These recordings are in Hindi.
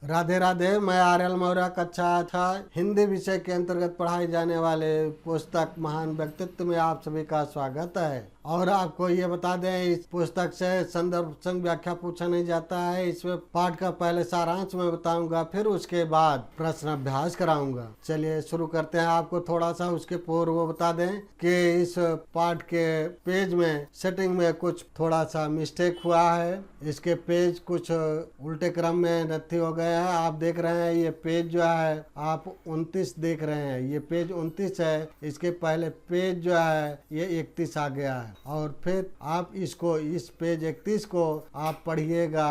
राधे राधे। मैं आर्यल मौर्य कक्षा था हिंदी विषय के अंतर्गत पढ़ाई जाने वाले पुस्तक महान व्यक्तित्व में आप सभी का स्वागत है। और आपको ये बता दें, इस पुस्तक से संदर्भ संग व्याख्या पूछा नहीं जाता है। इसमें पाठ का पहले सारांश मैं बताऊंगा, फिर उसके बाद प्रश्न अभ्यास कराऊंगा। चलिए शुरू करते हैं। आपको थोड़ा सा उसके पूर्व बता दें कि इस पाठ के पेज में सेटिंग में कुछ थोड़ा सा मिस्टेक हुआ है। इसके पेज कुछ उल्टे क्रम में नत्थी हो गए हैं। आप देख रहे हैं ये पेज जो है, आप 29 देख रहे हैं, ये पेज 29 है। इसके पहले पेज जो है ये 31 आ गया है। और फिर आप इसको, इस पेज 31 को आप पढ़िएगा,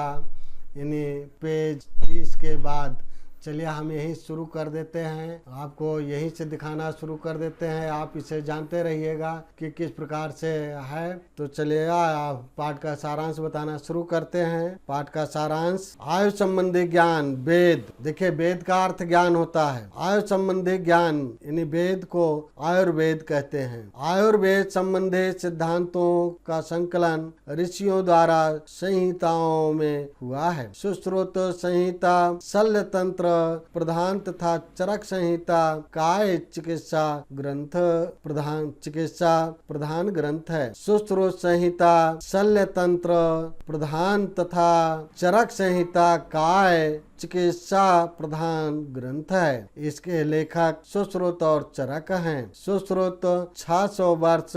यानी पेज 30 के बाद। चलिए हम यहीं शुरू कर देते हैं, आपको यहीं से दिखाना शुरू कर देते हैं। आप इसे जानते रहिएगा कि किस प्रकार से है। तो चलिए आप पाठ का सारांश बताना शुरू करते हैं। पाठ का सारांश, आयु संबंधी ज्ञान। वेद, देखिए वेद का अर्थ ज्ञान होता है। आयु संबंधी ज्ञान यानी वेद को आयुर्वेद कहते हैं। आयुर्वेद संबंधी सिद्धांतों का संकलन ऋषियों द्वारा संहिताओं में हुआ है। सुश्रुत संहिता, शल्य तंत्र प्रधान तथा चरक संहिता काय चिकित्सा प्रधान ग्रंथ है। सुश्रुत संहिता, शल्य तंत्र प्रधान तथा चरक संहिता काय चिकित्सा प्रधान ग्रंथ है। इसके लेखक सुश्रुत और चरक हैं। सुश्रुत 600 वर्ष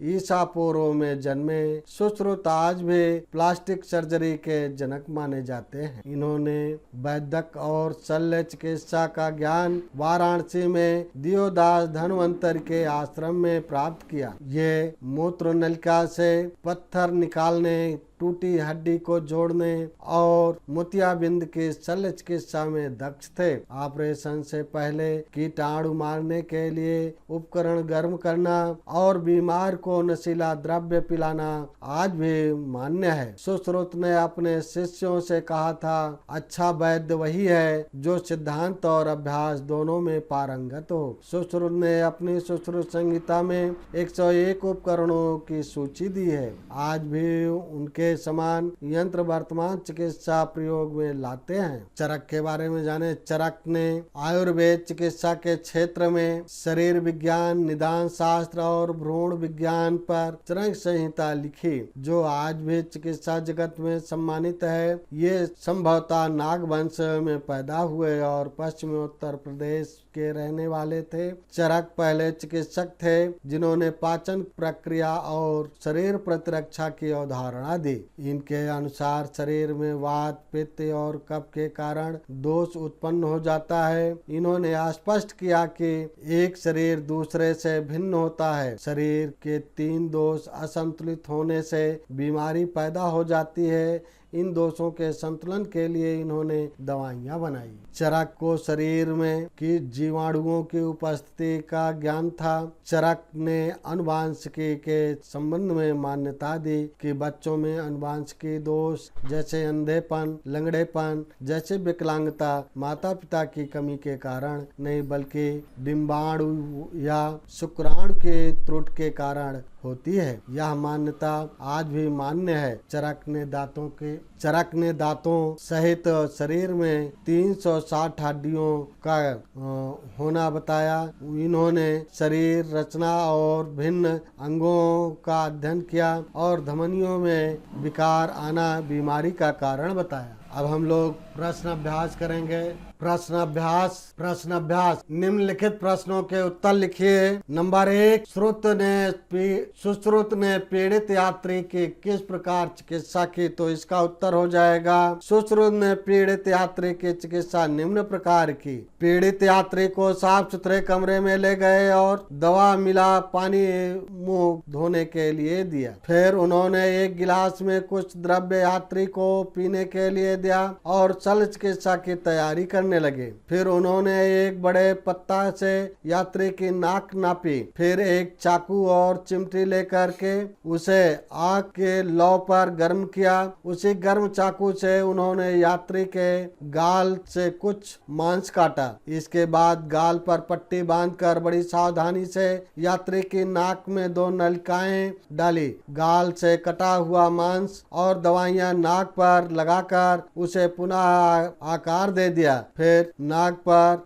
ईसा पूर्व में जन्मे। सुश्रुत आज भी प्लास्टिक सर्जरी के जनक माने जाते हैं। इन्होंने वैद्यक और शल्य चिकित्सा का ज्ञान वाराणसी में दियोदास धनवंतर के आश्रम में प्राप्त किया। ये मूत्र नलिका से पत्थर निकालने, टूटी हड्डी को जोड़ने और मोतियाबिंद की शल्य चिकित्सा में दक्ष थे। ऑपरेशन से पहले कीटाणु मारने के लिए उपकरण गर्म करना और बीमार को नशीला द्रव्य पिलाना आज भी मान्य है। सुश्रुत ने अपने शिष्यों से कहा था, अच्छा वैद्य वही है जो सिद्धांत और अभ्यास दोनों में पारंगत हो। सुश्रुत ने अपनी सुश्रुत संहिता में 101 उपकरणों की सूची दी है। आज भी उनके समान यंत्र वर्तमान चिकित्सा प्रयोग में लाते हैं। चरक के बारे में जाने। चरक ने आयुर्वेद चिकित्सा के क्षेत्र में शरीर विज्ञान, निदान शास्त्र और भ्रूण विज्ञान पर चरक संहिता लिखी, जो आज भी चिकित्सा जगत में सम्मानित है। ये संभवतः नाग वंश में पैदा हुए और पश्चिमी उत्तर प्रदेश के रहने वाले थे। चरक पहले चिकित्सक थे जिन्होंने पाचन प्रक्रिया और शरीर प्रतिरक्षा की अवधारणा दी। इनके अनुसार शरीर में वात, पित्त और कफ के कारण दोष उत्पन्न हो जाता है। इन्होंने स्पष्ट किया कि एक शरीर दूसरे से भिन्न होता है। शरीर के 3 दोष असंतुलित होने से बीमारी पैदा हो जाती है। इन दोषों के संतुलन के लिए इन्होंने दवाइयां बनाई। चरक को शरीर में की जीवाणुओं की उपस्थिति का ज्ञान था। चरक ने आनुवांशिकी के संबंध में मान्यता दी कि बच्चों में आनुवांशिकी दोष जैसे अंधेपन, लंगड़ेपन जैसे विकलांगता माता पिता की कमी के कारण नहीं, बल्कि डिम्बाणु या शुक्राणु के त्रुटि के कारण होती है। यह मान्यता आज भी मान्य है। चरक ने दांतों सहित शरीर में 360 हड्डियों का होना बताया। इन्होंने शरीर रचना और भिन्न अंगों का अध्ययन किया और धमनियों में विकार आना बीमारी का कारण बताया। अब हम लोग प्रश्न अभ्यास करेंगे। प्रश्न अभ्यास। निम्नलिखित प्रश्नों के उत्तर लिखिए। नंबर 1, सुश्रुत ने पीड़ित यात्री की किस प्रकार चिकित्सा की? तो इसका उत्तर हो जाएगा, सुश्रुत ने पीड़ित यात्री की चिकित्सा निम्न प्रकार की। पीड़ित यात्री को साफ सुथरे कमरे में ले गए और दवा मिला पानी मुंह धोने के लिए दिया। फिर उन्होंने एक गिलास में कुछ द्रव्य यात्री को पीने के लिए दिया और शल्य चिकित्सा की तैयारी करने लगे। फिर उन्होंने एक बड़े पत्ता से यात्री की नाक नापी। फिर एक चाकू और चिमटी लेकर के उसे आग के लौ पर गर्म किया। उसी गर्म चाकू से उन्होंने यात्री के गाल से कुछ मांस काटा। इसके बाद गाल पर पट्टी बांधकर बड़ी सावधानी से यात्री की नाक में 2 नलिकाएं डाली। गाल से कटा हुआ मांस और दवाइयां नाक पर लगाकर उसे पुनः आकार दे दिया। फिर नाक पर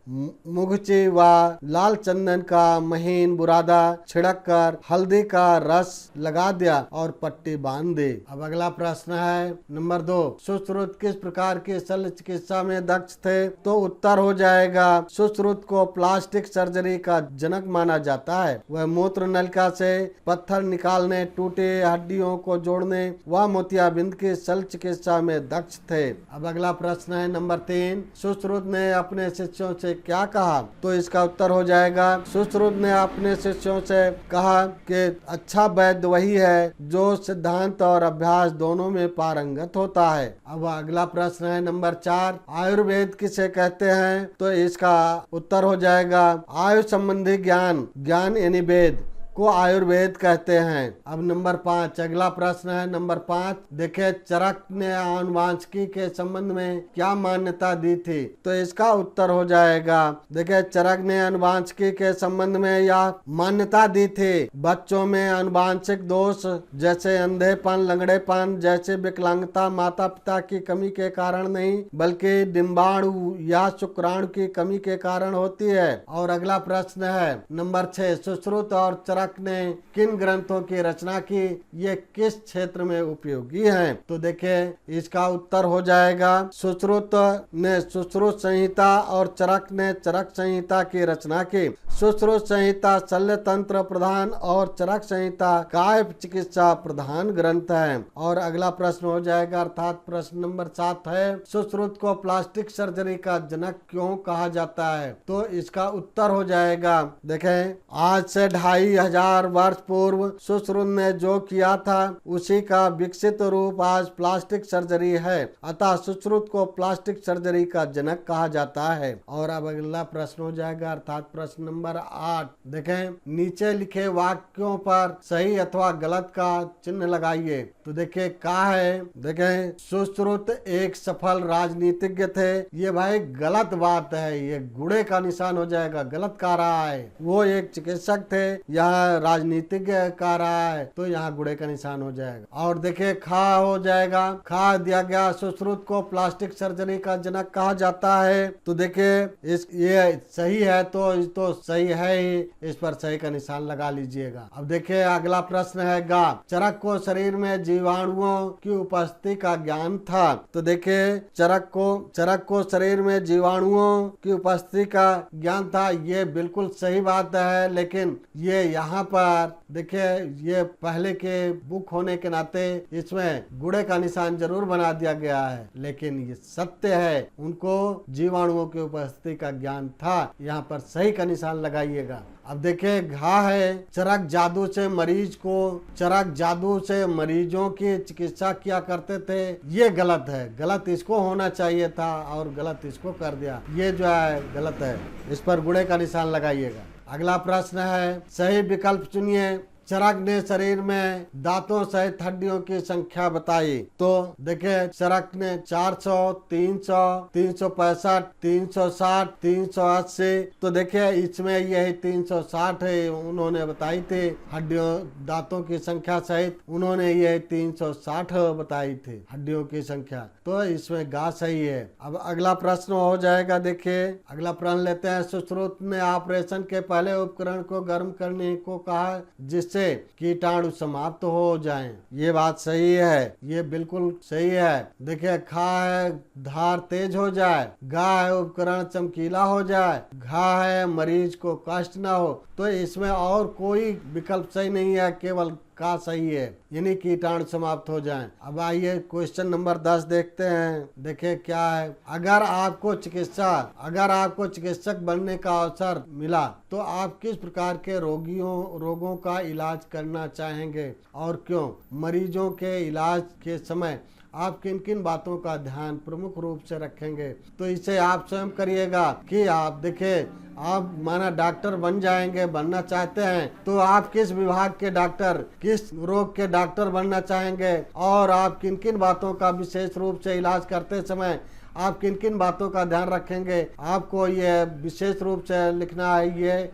मुगची व लाल चंदन का महीन बुरादा छिड़क कर हल्दी का रस लगा दिया और पट्टी बांध दी। अब अगला प्रश्न है नंबर 2, सुश्रुत किस प्रकार की शल्य चिकित्सा में दक्ष थे? तो उत्तर हो जाएगा सुश्रुत को प्लास्टिक सर्जरी का जनक माना जाता है। वह मूत्र नलिका से पत्थर निकालने, टूटे हड्डियों को जोड़ने व मोतियाबिंद की शल्य चिकित्सा में दक्ष थे। अब अगला प्रश्न है नंबर 3, सुश्रुत ने अपने शिष्यों से क्या कहा? तो इसका उत्तर हो जाएगा सुश्रुत ने अपने शिष्यों से कहा कि अच्छा वैद्य वही है जो सिद्धांत और अभ्यास दोनों में पारंगत होता है। अब अगला प्रश्न है नंबर 4, आयुर्वेद किसे कहते हैं? तो इसका उत्तर हो जाएगा आयु संबंधी ज्ञान यानी वेद को आयुर्वेद कहते हैं। अब नंबर 5, अगला प्रश्न है नंबर 5, देखिए चरक ने आनुवांशिकी के संबंध में क्या मान्यता दी थी? तो इसका उत्तर हो जाएगा देखिए चरक ने आनुवांशिकी के संबंध में यह मान्यता दी थी बच्चों में आनुवांशिक दोष जैसे अंधेपन, लंगड़ेपन जैसे विकलांगता माता पिता की कमी के कारण नहीं बल्कि डिम्बाणु या शुक्राणु की कमी के कारण होती है। और अगला प्रश्न है नंबर 6, सुश्रुत और चरक ने किन ग्रंथों की रचना की? ये किस क्षेत्र में उपयोगी हैं? तो देखिए इसका उत्तर हो जाएगा सुश्रुत ने सुश्रुत संहिता और चरक ने चरक संहिता की रचना की। सुश्रुत संहिता शल्य तंत्र प्रधान और चरक संहिता काय चिकित्सा प्रधान ग्रंथ है। और अगला प्रश्न हो जाएगा अर्थात प्रश्न नंबर 7 है, सुश्रुत को प्लास्टिक सर्जरी का जनक क्यों कहा जाता है? तो इसका उत्तर हो जाएगा देखें आज से 2500 वर्ष पूर्व सुश्रुत ने जो किया था उसी का विकसित रूप आज प्लास्टिक सर्जरी है। अतः सुश्रुत को प्लास्टिक सर्जरी का जनक कहा जाता है। और अब अगला प्रश्न हो जाएगा अर्थात प्रश्न नंबर 8, देखें नीचे लिखे वाक्यों पर सही अथवा गलत का चिन्ह लगाइए। तो देखिए क्या है, देखें सुश्रुत एक सफल राजनीतिज्ञ थे। ये भाई गलत बात है, ये गुड़े का निशान हो जाएगा, गलत कह रहा है। वो एक चिकित्सक थे, यहाँ राजनीतिज्ञ कह रहा है तो यहाँ गुड़े का निशान हो जाएगा। और देखिए खा हो जाएगा, खा दिया गया सुश्रुत को प्लास्टिक सर्जरी का जनक कहा जाता है। तो देखिए ये सही है तो सही है ही, इस पर सही का निशान लगा लीजिएगा। अब देखिए अगला प्रश्न है गा, चरक को शरीर में जीवाणुओं की उपस्थिति का ज्ञान था। तो देखिए चरक को शरीर में जीवाणुओं की उपस्थिति का ज्ञान था, ये बिल्कुल सही बात है। लेकिन ये यहाँ पर देखिए ये पहले के बुक होने के नाते इसमें गुड़े का निशान जरूर बना दिया गया है, लेकिन ये सत्य है, उनको जीवाणुओं की उपस्थिति का ज्ञान था। यहाँ पर सही का निशान लगाइएगा। अब देखिए घा है, चरक जादू से मरीजों की चिकित्सा किया करते थे, ये गलत है। गलत इसको होना चाहिए था और गलत इसको कर दिया, ये जो है गलत है, इस पर गुड़े का निशान लगाइएगा। अगला प्रश्न है सही विकल्प चुनिए। चरक ने शरीर में दांतों सहित हड्डियों की संख्या बताई। तो देखिए चरक ने 400, 300, 365, 360, 380। तो देखिए इसमें यही 360 है उन्होंने बताई थी, हड्डियों दांतों की संख्या सहित उन्होंने यही 360 बताई थी हड्डियों की संख्या। तो इसमें गा सही है। अब अगला प्रश्न हो जाएगा, देखिए अगला प्रश्न लेते हैं। सुश्रुत ने ऑपरेशन के पहले उपकरण को गर्म करने को कहा जिससे कीटाणु समाप्त हो जाएं। ये बात सही है, ये बिल्कुल सही है। देखिए खा है धार तेज हो जाए, गा है उपकरण चमकीला हो जाए, घा है मरीज को कष्ट ना हो। तो इसमें और कोई विकल्प सही नहीं है, केवल का सही है, यानी कीटाणु समाप्त हो जाएं। अब आइए क्वेश्चन नंबर 10 देखते हैं। देखिए क्या है, अगर आपको चिकित्सक बनने का अवसर मिला तो आप किस प्रकार के रोगों का इलाज करना चाहेंगे और क्यों? मरीजों के इलाज के समय आप किन किन बातों का ध्यान प्रमुख रूप से रखेंगे? तो इसे आप स्वयं करिएगा कि आप देखिए आप माना डॉक्टर बनना चाहते हैं तो आप किस विभाग के डॉक्टर, किस रोग के डॉक्टर बनना चाहेंगे और आप किन किन बातों का विशेष रूप से इलाज करते समय आप किन किन बातों का ध्यान रखेंगे, आपको ये विशेष रूप से लिखना है।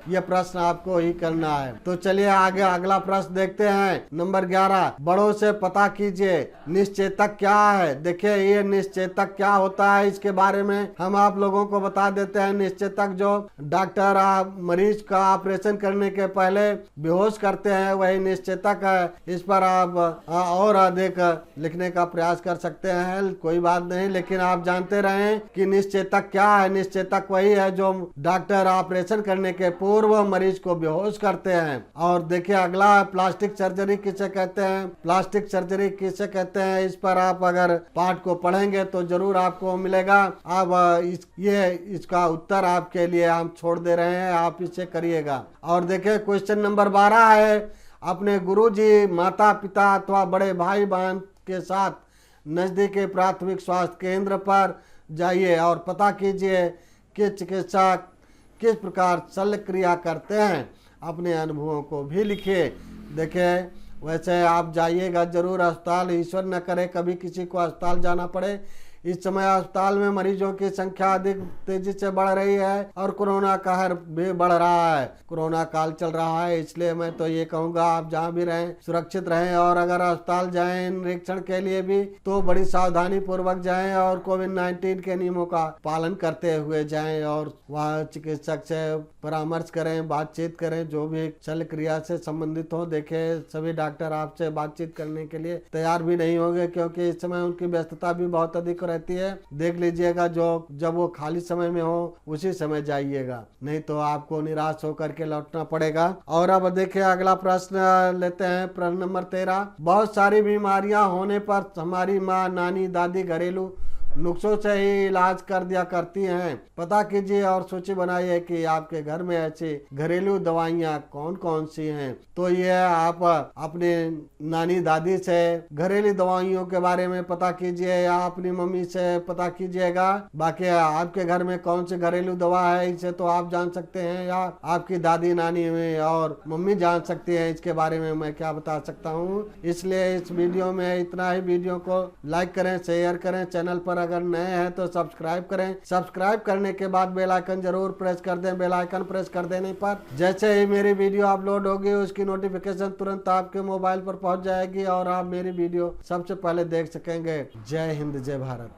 ये प्रश्न आपको ही करना है। तो चलिए आगे अगला प्रश्न देखते हैं। नंबर 11, बड़ों से पता कीजिए निश्चेतक क्या है। देखिए ये निश्चेतक क्या होता है, इसके बारे में हम आप लोगों को बता देते हैं। निश्चेतक जो डॉक्टर मरीज का ऑपरेशन करने के पहले बेहोश करते हैं, वही निश्चेतक है। इस पर आप और अधिक लिखने का प्रयास कर सकते हैं, कोई बात नहीं, लेकिन आप जानते रहें कि निश्चेतक क्या है। निश्चेतक वही है जो डॉक्टर ऑपरेशन करने के पूर्व मरीज को बेहोश करते हैं। और देखिए अगला है प्लास्टिक सर्जरी किसे कहते हैं। प्लास्टिक सर्जरी किसे कहते हैं, इस पर आप अगर पाठ को पढ़ेंगे तो जरूर आपको मिलेगा। अब इसका उत्तर आपके लिए हम छोड़ दे रहे हैं, आप इसे करिएगा। और देखिए क्वेश्चन नंबर 12 है, अपने गुरुजी, माता पिता अथवा बड़े भाई बहन के साथ नजदीकी प्राथमिक स्वास्थ्य केंद्र पर जाइए और पता कीजिए कि चिकित्सक किस प्रकार शल्य क्रिया करते हैं। अपने अनुभवों को भी लिखिए। देखिए वैसे आप जाइएगा जरूर अस्पताल, ईश्वर न करे कभी किसी को अस्पताल जाना पड़े। इस समय अस्पताल में मरीजों की संख्या अधिक तेजी से बढ़ रही है और कोरोना कहर भी बढ़ रहा है। कोरोना काल चल रहा है, इसलिए मैं तो ये कहूँगा आप जहाँ भी रहें सुरक्षित रहें, और अगर अस्पताल जाएं निरीक्षण के लिए भी तो बड़ी सावधानी पूर्वक जाएं और कोविड-19 के नियमों का पालन करते हुए जाएं और वहाँ चिकित्सक से परामर्श करें, बातचीत करें, जो भी शल्य क्रिया से संबंधित हो। देखे सभी डॉक्टर आपसे बातचीत करने के लिए तैयार भी नहीं होंगे, क्योंकि इस समय उनकी व्यस्तता भी बहुत अधिक रहती है। देख लीजिएगा जब वो खाली समय में हो उसी समय जाइएगा, नहीं तो आपको निराश होकर के लौटना पड़ेगा। और अब देखिए अगला प्रश्न लेते हैं, प्रश्न नंबर 13, बहुत सारी बीमारियां होने पर हमारी माँ, नानी, दादी घरेलू नुस्खों से ही इलाज कर दिया करती हैं। पता कीजिए और सूची बनाइए कि आपके घर में ऐसी घरेलू दवाइयाँ कौन कौन सी हैं। तो ये आप अपने नानी दादी से घरेलू दवाइयों के बारे में पता कीजिए या अपनी मम्मी से पता कीजिएगा। बाकी आपके घर में कौन सी घरेलू दवा है इसे तो आप जान सकते हैं या आपकी दादी नानी और मम्मी जान सकती है। इसके बारे में मैं क्या बता सकता हूँ। इसलिए इस वीडियो में इतना ही। वीडियो को लाइक करें, शेयर करें, चैनल पर अगर नए हैं तो सब्सक्राइब करें। सब्सक्राइब करने के बाद बेल आइकन जरूर प्रेस कर दें। बेल आइकन प्रेस कर देने पर जैसे ही मेरी वीडियो अपलोड होगी उसकी नोटिफिकेशन तुरंत आपके मोबाइल पर पहुंच जाएगी और आप मेरी वीडियो सबसे पहले देख सकेंगे। जय हिंद, जय भारत।